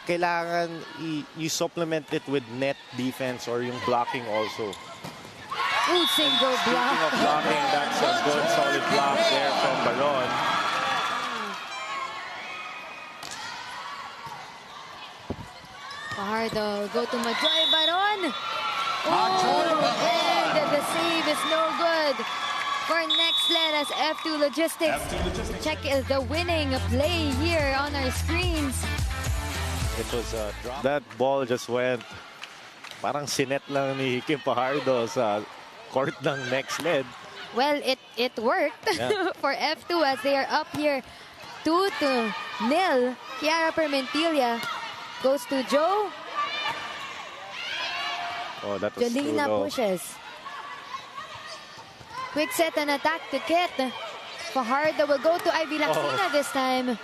kailangan you supplement it with net defense or yung blocking also. Ooh, single block. Speaking of blocking, that's a good solid block there from Baron. Fajardo go to Majoy Baron. Oh, and the save is no good for next lead as F2 Logistics. Check the winning play here on our screens. It was a drop. That ball just went parang sinet lang ni Kim Fajardo sa court ng next lead. Well, it worked for F2 as they are up here 2-0. Kiara Permentilla goes to Joe. Oh, that was Jolina pushes. Quick set and attack to Kit. Fajardo will go to Ivy Laxina this time.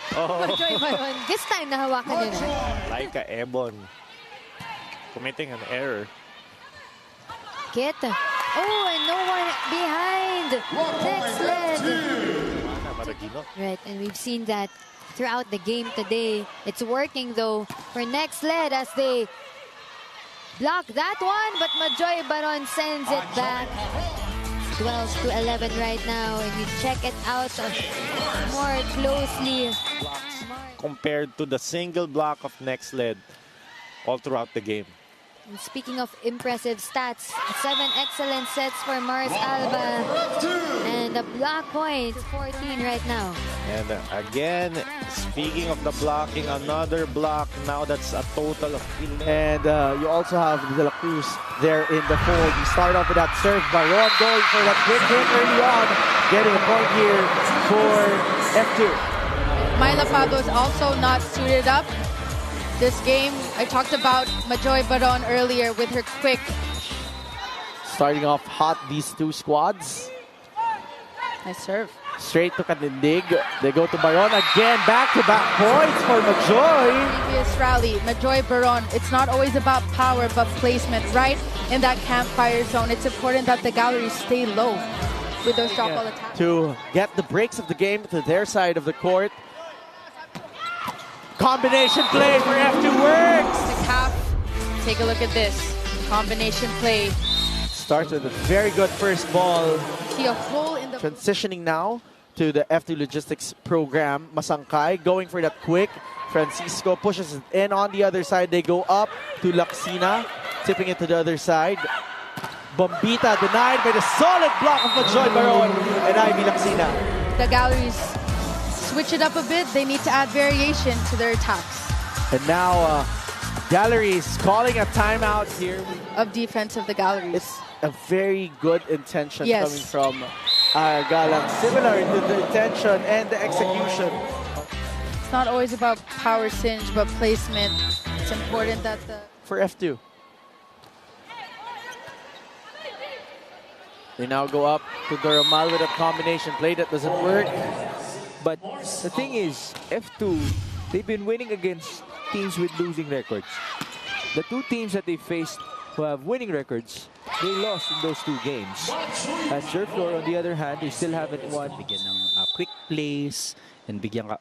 Majoy Baron. This time nahawakan nila. Laika Ebon committing an error. Kit. Oh, and no one behind. Next lead. Right, and we've seen that throughout the game today. It's working though for next lead as they block that one, but Majoy Baron sends it back. 12-11 right now, and you check it out more closely. Compared to the single block of next lead all throughout the game. And speaking of impressive stats, 7 excellent sets for Mars Alba. And a block point, 14 right now. And again, speaking of the blocking, another block. Now that's a total of 11. And you also have De La Cruz there in the fold. You start off with that serve. Baron going for that quick hit early on. Getting a point here for F2. Myla Pado is also not suited up. This game, I talked about Majoy Baron earlier with her quick. Starting off hot, these two squads. Nice serve. Straight to Kanindig. They go to Baron again. Back-to-back points for Majoy. Previous rally, Majoy Baron. It's not always about power, but placement right in that campfire zone. It's important that the galleries stay low with those drop ball attacks. To get the breaks of the game to their side of the court. Combination play for F2 works. The calf. Take a look at this. Combination play. Starts with a very good first ball. See a hole in the... Transitioning now to the F2 Logistics program. Masangkay going for that quick. Francisco pushes it in on the other side. They go up to Laxina. Tipping it to the other side. Bombita denied by the solid block of Majoy Baron and Ivy Laxina. The galleries switch it up a bit. They need to add variation to their attacks. And now Galleries calling a timeout here. Of defense of the galleries. It's a very good intention coming from Galang. Similar to the intention and the execution. It's not always about power cinch, but placement. It's important that the... For F2. They now go up to Doromal with a combination play that doesn't work. But the thing is, F2, they've been winning against teams with losing records. The two teams that they faced who have winning records, they lost in those two games. As Surflor, on the other hand, they still haven't won. Bigyan ng quick plays and bigyan ng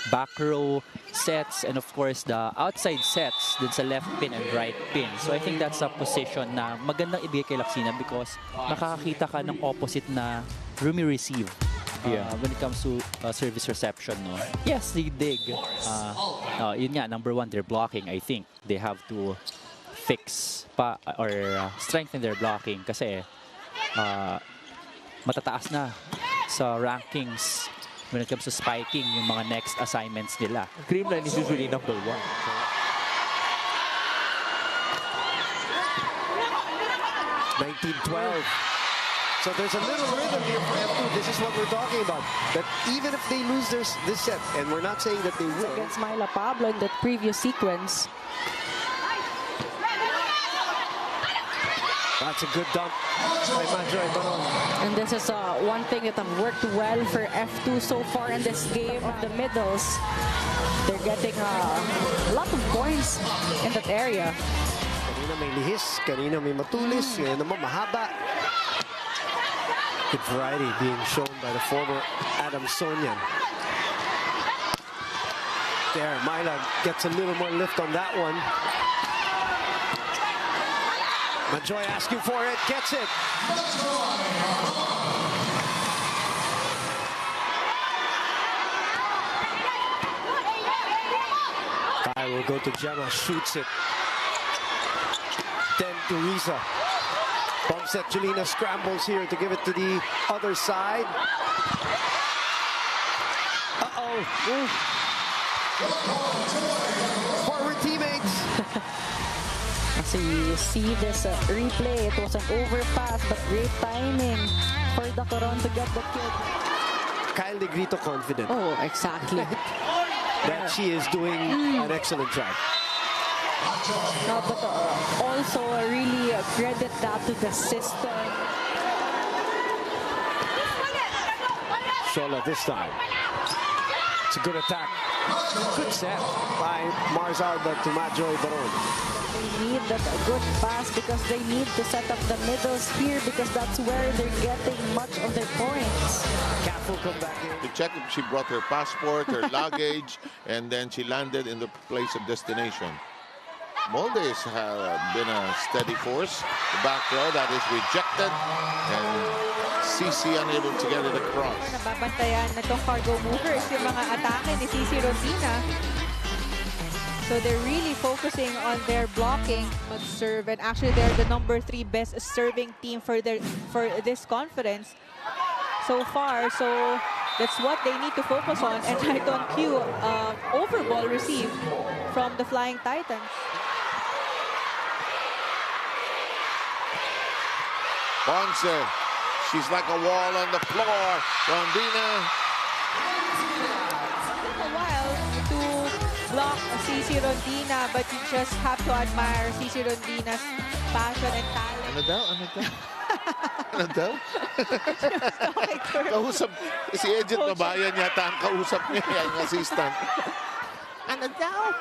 back row sets and of course the outside sets dun sa left pin and right pin. So I think that's a position na magandang ibigay kay Laxina because makakakita ka ng opposite na roomy receive. When it comes to service reception, no? Yes, they dig. Yun nga, number one, they're blocking. I think they have to fix or strengthen their blocking kasi matataas na sa rankings when it comes to spiking yung mga next assignments nila. Creamline is usually number one. So. 19-12. So there's a little rhythm here for F2. This is what we're talking about. That even if they lose this set, and we're not saying that they will. Against Myla Pablo in that previous sequence. That's a good dump by Majoy Baron. And this is one thing that have worked well for F2 so far in this game of the middles. They're getting a lot of points in that area. Kanina may lihis, kanina may matulis, ngayon naman mahaba. Good variety being shown by the former Adam Sonyan. there. Myla gets a little more lift on that one. Majoy asking for it, gets it. Kyle will go to Gemma, shoots it. Then Teresa. Bump set, Jelena scrambles here to give it to the other side. Uh-oh. Forward teammates. So you see this replay. It was an overpass, but great timing for the Coron to get the kill. Kyle Negrito confident Oh, exactly. that she is doing an excellent job. No, but also really credit that to the system. Shola this time. It's a good attack. Good set by Mars Alba to Majoy Baron. They need that good pass because they need to set up the middles here because that's where they're getting much of their points. Cat will come back in. To check if she brought her passport, her luggage, and then she landed in the place of destination. Moldes have been a steady force. The back row that is rejected, and CC unable to get it across. Nababantayan na itong cargo movers yung mga atake ni CC Rondina. So they're really focusing on their blocking but serve, and actually they're the #3 best serving team for this conference so far. So that's what they need to focus on. And right on cue, overball received from the Flying Titans. Ponce, she's like a wall on the floor. Rondina. Took a while to block CC Rondina, but you just have to admire CC Rondina's passion and talent. Ano daw? Ano daw? Kausap, si Agent Mabayan yata ang kausap niya, yung assistant. Ano daw?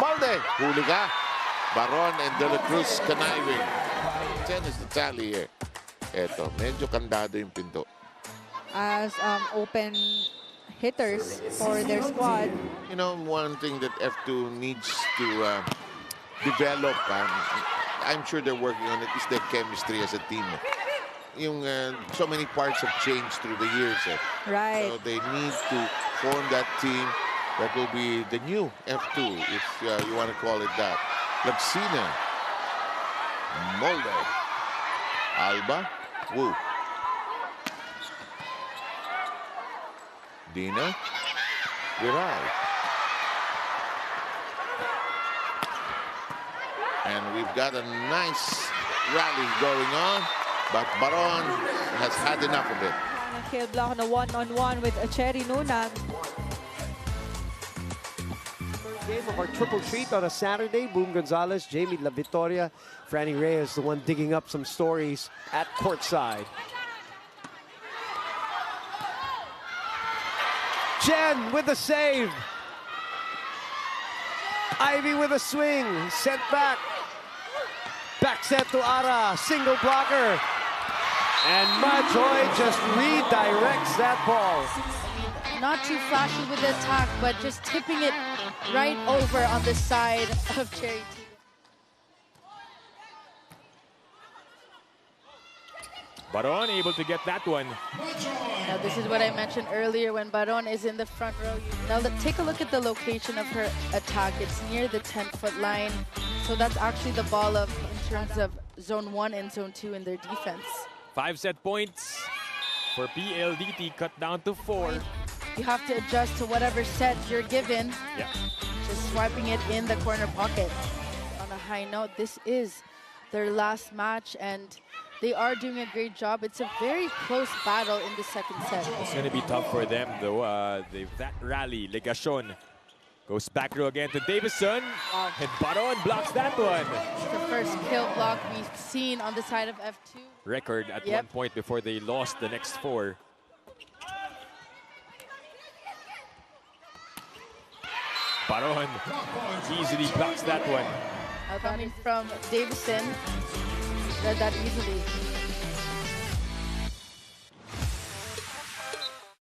Balde, huli ka. Baron and De La Cruz conniving. 10 is the tally here. Eto, medyo kandado yung pinto. As open hitters for their squad. You know, one thing that F2 needs to develop, I'm sure they're working on it, is their chemistry as a team. Yung, so many parts have changed through the years. Right. So they need to form that team that will be the new F2, if you want to call it that. Laksina, Molde, Alba, Wu, Dina, Viral. And we've got a nice rally going on, but Baron has had enough of it. Kill block na one-on-one with Cherry Nunag. Game of our triple treat on a Saturday. Boom Gonzalez, Jamie La Victoria, Franny Reyes, the one digging up some stories at courtside. Jen with the save. Ivy with a swing, sent back. Back set to Ara, single blocker. And Majoy just redirects that ball. Not too flashy with the attack, but just tipping it right over on the side of Cherry T. Baron able to get that one. Now, this is what I mentioned earlier when Baron is in the front row. Now, take a look at the location of her attack. It's near the 10-foot line. So that's actually the ball up in terms of zone 1 and zone 2 in their defense. 5 set points for PLDT, cut down to 4. You have to adjust to whatever set you're given. Yeah. Just swiping it in the corner pocket. On a high note, this is their last match, and they are doing a great job. It's a very close battle in the second set. It's going to be tough for them, though. That rally, Legacion, goes back row again to Davison. And Baron blocks that one. It's the first kill block we've seen on the side of F2. Record at one point before they lost the next 4. Baron easily blocks that one. Coming from Davison, read that easily.